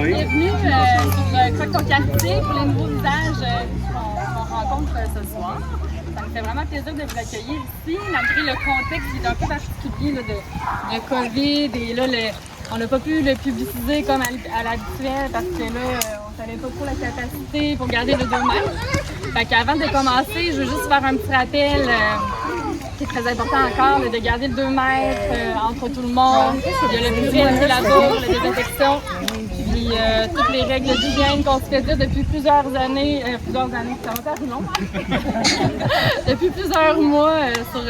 Bienvenue sur Croque ton quartier pour les nouveaux visages qu'on rencontre ce soir. Ça me fait vraiment plaisir de vous accueillir ici, malgré le contexte qui est un peu particulier là, de COVID. Et là, on n'a pas pu le publiciser comme à l'habituel parce que là, on savait pas trop la capacité pour garder le 2 mètres. Fait qu'avant de commencer, je veux juste faire un petit rappel qui est très important encore, de garder le 2 mètres entre tout le monde. Il y a le visuel, la bourre, la désinfection, puis toutes les règles d'hygiène qu'on se fait dire depuis plusieurs années, ça va faire long, depuis plusieurs mois sur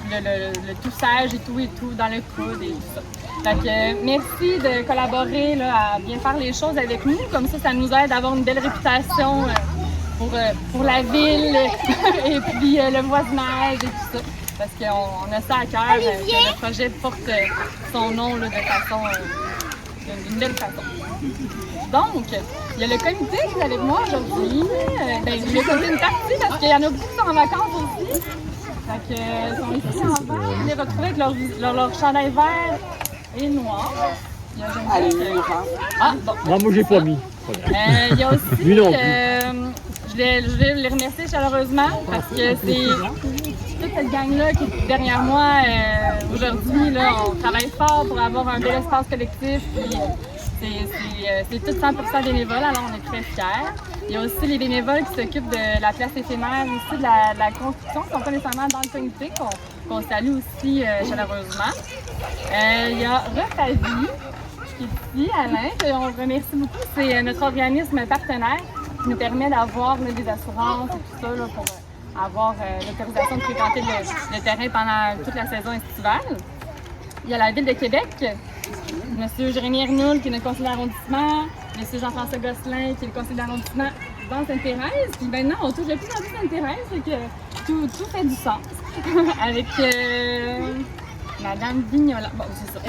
le toussage et tout dans le coude et tout ça. Fait que, merci de collaborer là, à bien faire les choses avec nous, comme ça nous aide à avoir une belle réputation pour la ville et puis le voisinage et tout ça. Parce qu'on a ça à cœur, que le projet porte son nom là, d'une belle façon. Donc, il y a le comité qui est avec moi aujourd'hui. Je vais compter une partie parce qu'il y en a beaucoup qui sont en vacances aussi. Fait que, ils sont ici en vert. Je les retrouver avec leur chandail vert et noir. Allez, bon. Non, moi, j'ai pas mis. Il y a aussi... je vais les remercier chaleureusement parce que c'est toute cette gang-là qui est derrière moi aujourd'hui. On travaille fort pour avoir un bel espace collectif. C'est tout 100% bénévole, alors on est très fiers. Il y a aussi les bénévoles qui s'occupent de la place éphémère, aussi de la construction, qui ne sont pas nécessairement dans le comité, qu'on salue aussi chaleureusement. Il y a Refavi, qui est ici, Alain, qu'on remercie beaucoup. C'est notre organisme partenaire qui nous permet d'avoir des assurances et tout ça là, pour avoir l'autorisation de fréquenter le terrain pendant toute la saison estivale. Il y a la Ville de Québec, M. Jérémy Ernoul, qui est notre conseiller d'arrondissement, M. Jean-François Gosselin, qui est le conseiller d'arrondissement dans Sainte-Thérèse. Puis maintenant, on touche de plus en plus Sainte-Thérèse, fait que tout fait du sens. Avec Mme Vignola,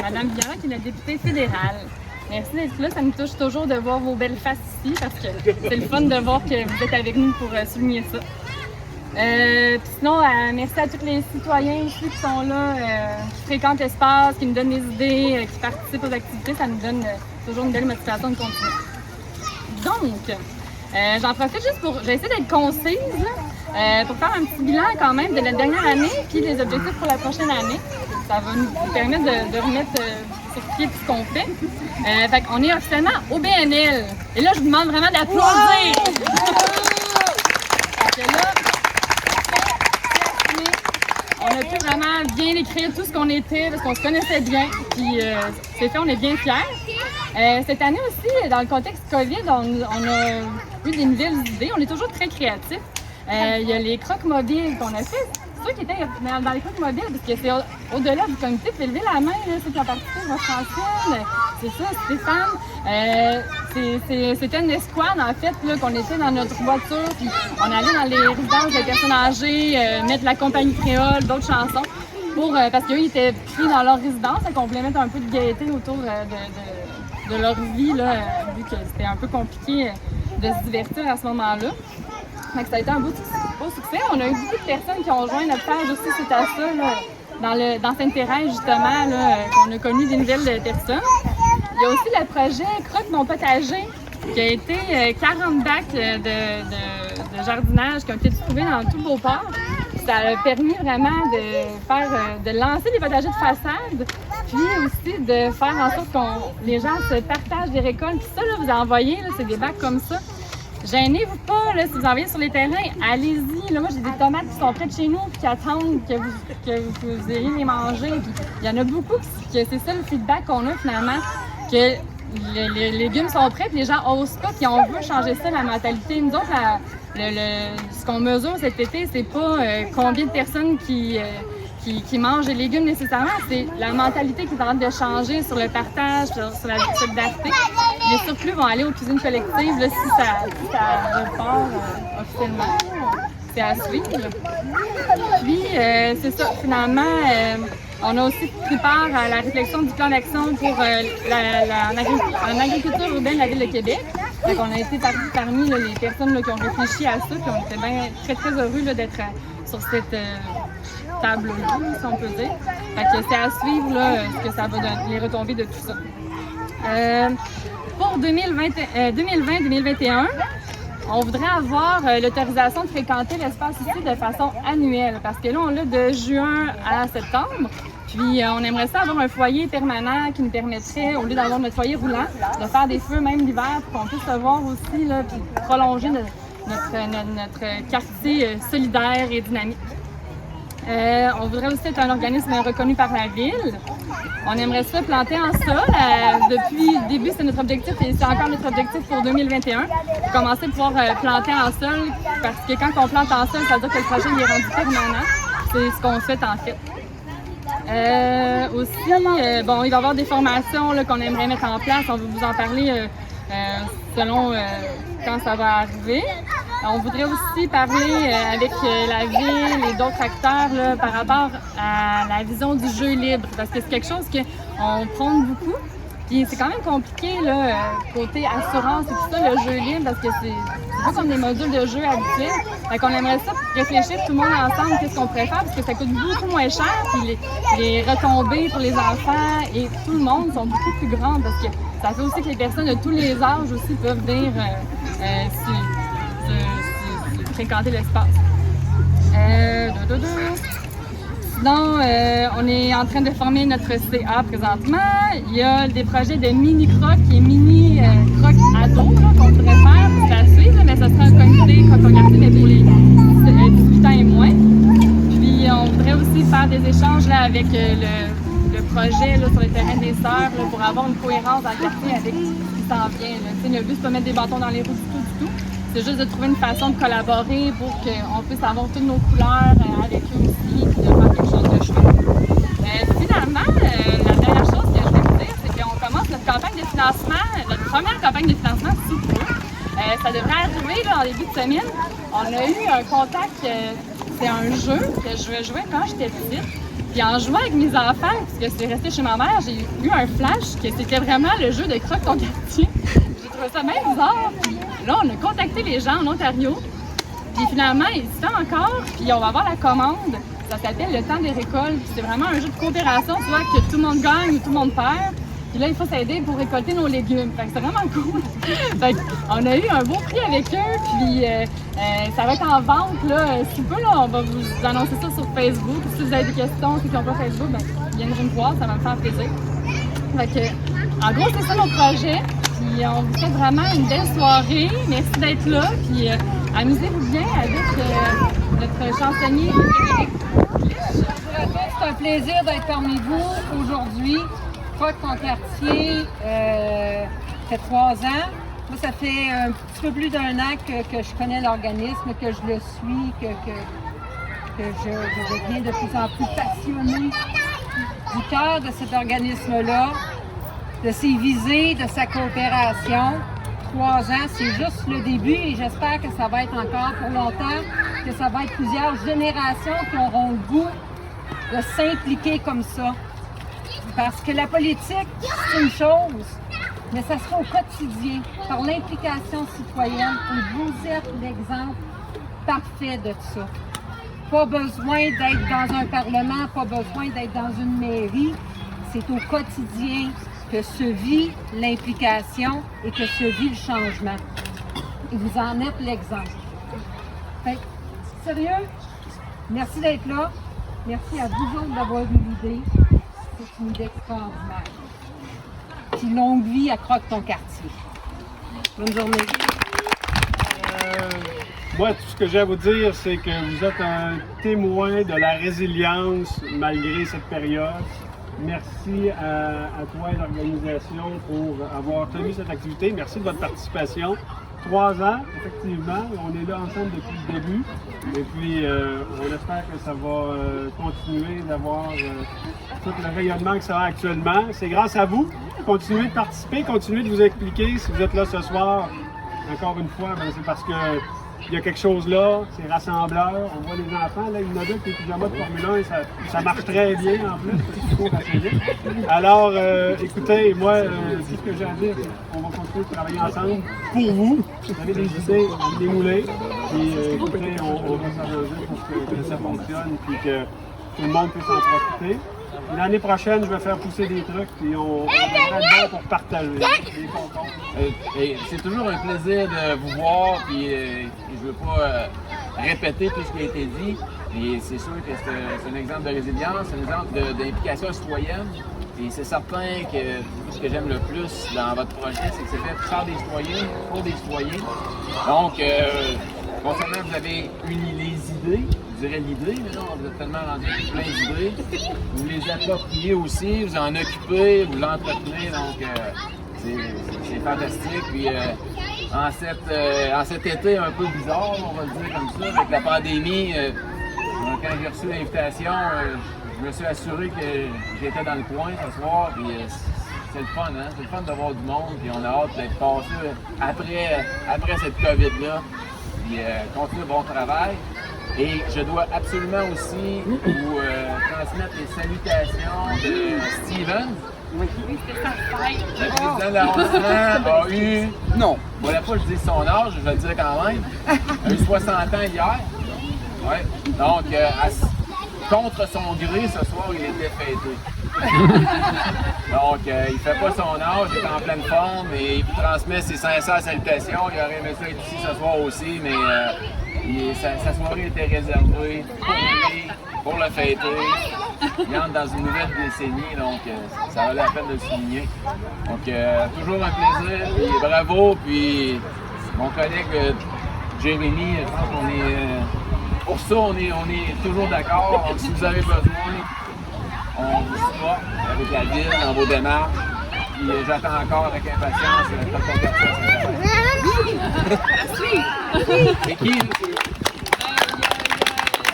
Mme Vignola, qui est la députée fédérale. Merci d'être là, ça nous touche toujours de voir vos belles faces ici, parce que c'est le fun de voir que vous êtes avec nous pour souligner ça. Sinon, merci à tous les citoyens ici qui sont là, qui fréquentent l'espace, qui nous donnent des idées, qui participent aux activités. Ça nous donne toujours une belle motivation de continuer. Donc, j'en profite juste pour... J'ai essayé d'être concise, là, pour faire un petit bilan quand même de la dernière année, puis des objectifs pour la prochaine année. Ça va nous permettre de remettre sur pied tout ce qu'on fait. Fait qu'on est officiellement au BNL. Et là, je vous demande vraiment d'applaudir! Fait que là, on a pu vraiment bien écrire tout ce qu'on était parce qu'on se connaissait bien. Puis c'est fait, on est bien fiers. Cette année aussi, dans le contexte COVID, on a eu des nouvelles idées. On est toujours très créatifs. Il y a les croques mobiles qu'on a fait. Ceux qui étaient dans les croques mobiles, parce que c'est au-delà du comité, puis lever la main, là, ceux qui ont participé, Francine, c'est ça, Stéphane. C'était une escouade, en fait, là, qu'on était dans notre voiture, puis on allait dans les résidences de personnes âgées, mettre la compagnie créole, d'autres chansons, parce qu'eux, ils étaient pris dans leur résidence, et qu'on voulait mettre un peu de gaieté autour de leur vie, là, vu que c'était un peu compliqué de se divertir à ce moment-là. Donc, ça a été un beau succès. On a eu beaucoup de personnes qui ont rejoint notre page aussi suite à ça, là, dans Sainte-Thérèse, justement, là, qu'on a connu des nouvelles personnes. Il y a aussi le projet Croque mon potager, qui a été 40 bacs de jardinage qui ont été trouvés dans tout le Beauport. Ça a permis vraiment de lancer des potagers de façade, puis aussi de faire en sorte que les gens se partagent des récoltes. Puis ça, là, vous envoyez, c'est des bacs comme ça. Gênez-vous pas, là, si vous envoyez sur les terrains, allez-y. Là, moi, j'ai des tomates qui sont près de chez nous et qui attendent que vous ayez les manger. Puis, il y en a beaucoup que c'est ça le feedback qu'on a finalement, que les légumes sont prêts et les gens n'osent pas. Puis on veut changer ça, la mentalité. Nous autres, ce qu'on mesure cet été, c'est pas combien de personnes qui mangent des légumes nécessairement, c'est la mentalité qui est en train de changer sur le partage, sur la solidarité. Les surplus vont aller aux cuisines collectives là, si ça repart officiellement. C'est à suivre. Puis, c'est ça, finalement, on a aussi pris part à la réflexion du plan d'action pour l'agriculture urbaine de la Ville de Québec. Donc, on a été parmi là, les personnes là, qui ont réfléchi à ça, puis on était bien très, très heureux là, d'être sur cette table-là, si on peut dire. Fait que c'est à suivre là, ce que ça va donner, les retombées de tout ça. pour 2020-2021, on voudrait avoir l'autorisation de fréquenter l'espace ici de façon annuelle parce que là, on l'a de juin à septembre. Puis on aimerait ça avoir un foyer permanent qui nous permettrait, au lieu d'avoir notre foyer roulant, de faire des feux même l'hiver pour qu'on puisse se voir aussi, là, puis prolonger notre quartier solidaire et dynamique. On voudrait aussi être un organisme reconnu par la ville. On aimerait ça planter en sol. Depuis le début, c'est notre objectif et c'est encore notre objectif pour 2021. Commencer à pouvoir planter en sol parce que quand on plante en sol, ça veut dire que le projet est rendu permanent. C'est ce qu'on souhaite en fait. Aussi, il va y avoir des formations qu'on aimerait mettre en place. On va vous en parler selon quand ça va arriver. On voudrait aussi parler avec la ville et d'autres acteurs là, par rapport à la vision du jeu libre, parce que c'est quelque chose qu'on prône beaucoup. Puis c'est quand même compliqué, là, côté assurance et tout ça, le jeu libre, parce que c'est pas comme des modules de jeu habituels. Fait qu'on aimerait ça réfléchir tout le monde ensemble, qu'est-ce qu'on pourrait faire, parce que ça coûte beaucoup moins cher, puis les retombées pour les enfants et tout le monde sont beaucoup plus grandes, parce que ça fait aussi que les personnes de tous les âges aussi peuvent venir fréquenter l'espace. Sinon, on est en train de former notre CA présentement. Il y a des projets de mini-croc et mini-croc ado qu'on voudrait faire. C'est à suivre, mais ça sera un comité croc-quartier, mais pour les 18 ans et moins. Puis, on voudrait aussi faire des échanges là, avec le projet là, sur le terrain des sœurs là, pour avoir une cohérence dans le quartier avec ce qui s'en vient. Là. Le but, c'est pas mettre des bâtons dans les roues du tout. C'est juste de trouver une façon de collaborer pour qu'on puisse avoir toutes nos couleurs avec eux aussi et de faire quelque chose de chouette. Finalement, la dernière chose que je vais vous dire, c'est qu'on commence notre campagne de financement, notre première campagne de financement sous peu. Ça devrait arriver là, en début de semaine. On a eu un contact, c'est un jeu que je jouais quand j'étais petite. Puis en jouant avec mes enfants, puisque c'est resté chez ma mère, j'ai eu un flash que c'était vraiment le jeu de croque ton quartier. J'ai trouvé ça même bizarre. Puis là, on a contacté les gens en Ontario. Puis finalement, ils y sont encore. Puis on va avoir la commande. Ça s'appelle le temps des récoltes. Puis c'est vraiment un jeu de coopération, soit que tout le monde gagne ou tout le monde perd. Puis là, il faut s'aider pour récolter nos légumes. Fait que c'est vraiment cool. Fait qu'on a eu un beau prix avec eux. Puis ça va être en vente là. Sous peu, là, on va vous annoncer ça sur Facebook. Puis si vous avez des questions, ceux qui n'ont pas Facebook, ben, viendrez me voir, ça va me faire plaisir. Fait que, en gros, c'est ça nos projets. Puis on vous souhaite vraiment une belle soirée. Merci d'être là. Puis amusez-vous bien avec notre chansonnier Frédéric. C'est un plaisir d'être parmi vous aujourd'hui. Croque ton quartier, ça fait 3 ans. Moi, ça fait un petit peu plus d'1 an que je connais l'organisme, que je le suis, que je deviens de plus en plus passionnée du cœur de cet organisme-là, de ses visées, de sa coopération. 3 ans, c'est juste le début et j'espère que ça va être encore pour longtemps, que ça va être plusieurs générations qui auront le goût de s'impliquer comme ça. Parce que la politique, c'est une chose, mais ça se fait au quotidien, par l'implication citoyenne, et vous êtes l'exemple parfait de ça. Pas besoin d'être dans un parlement, pas besoin d'être dans une mairie, c'est au quotidien que se vit l'implication et que se vit le changement. Et vous en êtes l'exemple. Fait que, sérieux, merci d'être là. Merci à vous autres d'avoir eu l'idée. C'est une idée extraordinaire. Puis longue vie à Croque ton quartier. Bonne journée. Moi, tout ce que j'ai à vous dire, c'est que vous êtes un témoin de la résilience malgré cette période. Merci à toi et l'organisation pour avoir tenu cette activité. Merci de votre participation. 3 ans, effectivement. On est là ensemble depuis le début. Et puis, on espère que ça va continuer d'avoir tout le rayonnement que ça a actuellement. C'est grâce à vous. Continuez de participer, continuez de vous impliquer. Si vous êtes là ce soir, encore une fois, c'est parce que il y a quelque chose là, c'est rassembleur. On voit les enfants, là, une adulte et pyjama de Formule 1, ça marche très bien en plus, c'est trop facile. Alors, écoutez, moi, tout ce que j'ai à dire, on va continuer de travailler ensemble pour vous. Vous avez des idées, des moulées. Puis, écoutez, on va s'arranger pour que ça fonctionne et que tout le monde puisse en profiter. L'année prochaine, je vais faire pousser des trucs, puis on devrait être bon pour partager des concours. Et c'est toujours un plaisir de vous voir, puis je ne veux pas répéter tout ce qui a été dit, mais c'est sûr que c'est un exemple de résilience, un exemple d'implication citoyenne. Et c'est certain que tout ce que j'aime le plus dans votre projet, c'est que c'est fait par des citoyens, pour des citoyens. Donc, non seulement vous avez uni les idées, je dirais l'idée, mais non, vous êtes tellement rendu avec plein d'idées. Vous les appropriez aussi, vous en occupez, vous l'entretenez, donc c'est fantastique. Puis en cet été un peu bizarre, on va le dire comme ça, avec la pandémie, quand j'ai reçu l'invitation, je me suis assuré que j'étais dans le coin ce soir, puis c'est le fun, hein? C'est le fun d'avoir du monde, puis on a hâte d'être passé après cette COVID-là. Puis continuer le bon travail. Et je dois absolument aussi vous transmettre les salutations de Steven. Oui, c'était sa fête. Le président de l'arrondissement a eu... Non. Voilà pas que je dis son âge, je vais le dire quand même. Il a eu 60 ans hier. Ouais. Donc, contre son gré, ce soir, il était fêté. Donc, il fait pas son âge, il est en pleine forme et il vous transmet ses sincères salutations. Il aurait aimé ça être ici ce soir aussi, mais sa soirée était réservée pour lui, pour le fêter. Il entre dans une nouvelle décennie, donc ça valait la peine de le souligner. Donc, toujours un plaisir, puis bravo, puis mon collègue Jérémy, je pense qu'on est... pour ça, on est toujours d'accord. Donc, si vous avez besoin, on vous supporte avec la ville dans vos démarches. Puis j'attends encore avec impatience votre conversation. Merci! C'est qui?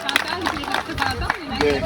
Chantal qui est représentante, mais